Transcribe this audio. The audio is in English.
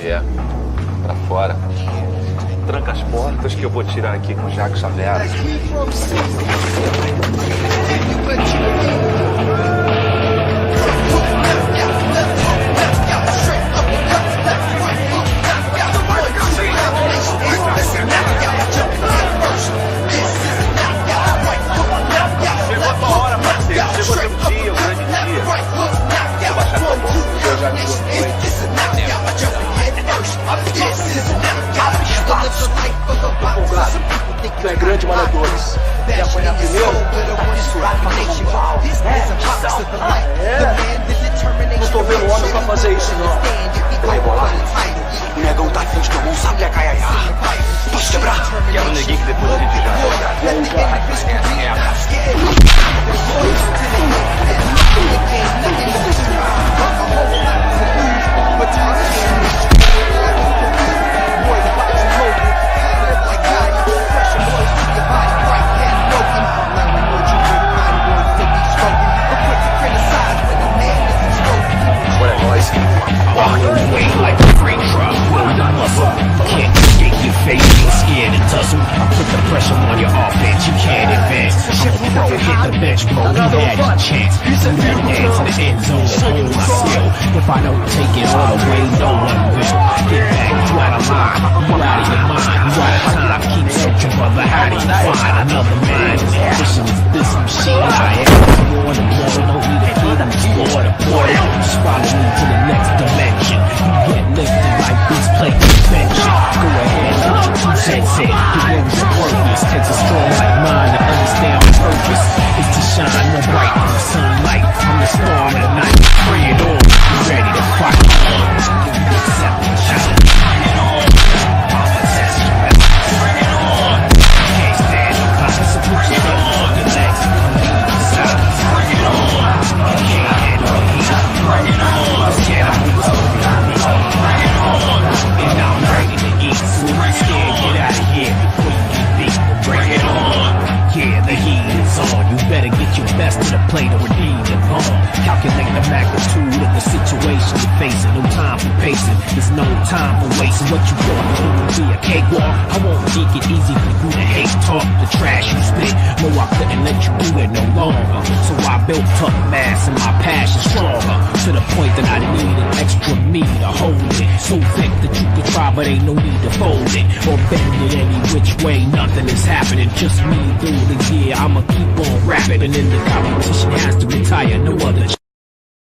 É, pra fora. Tranca as portas que eu vou tirar aqui com o Jaco Xavier. Chegou a tua hora, parceiro. Chegou teu dia, o grande dia. Vou baixar tua boca, porque eu já me gostei. Empolgado. Tu é grande, Manadores. Quer apanhar primeiro? Tá fissurado pra carnaval. Não tô vendo homem pra fazer isso, não. Vai bola. O negão tá afim de tomar um sabiá caiaiá. Posso quebrar? Quero o neguinho que depois a gente já. If I don't take it all away, no one will. Get back, you out of line, you out of your mind, you out of time. Keep searching, brother, how do you find another mind? Mission is this machine I am. More than more, don't need a key, I'm just more the portal. Just follow me to the next dimension. You get lifted like this plate convention. Go ahead, put your 2 cents in. The words are worthless, takes a strong like mine to understand my purpose. It's to shine more bright than the sunlight. I'm the star of the night, bring it on. Ready to fight. Accept the challenge. Bring it on. Competence. Bring it on. Can't stand no comments, so put your on the legs. Silence. Bring it on. Can't handle the heat. Bring it on. Scared I'm with you. Bring it on. And I'm ready to eat. So I'm scared, get out of here before you get beat. Bring it on. Yeah, the heat is on. You better get your best to the plate or redeem it on. Calculate the magnitude of the situation you're facing. No time for pacing, there's no time for wasting. What you want to do will be a cakewalk. I won't make it easy for you to hate talk the trash you spit. No, I couldn't let you do it no longer. So I built up mass and my passion stronger, to the point that I need an extra me to hold it. So thick that you could try, but ain't no need to fold it or bend it any which way. Nothing is happening, just me through the year. I'ma keep on rapping, and the competition has to retire. No other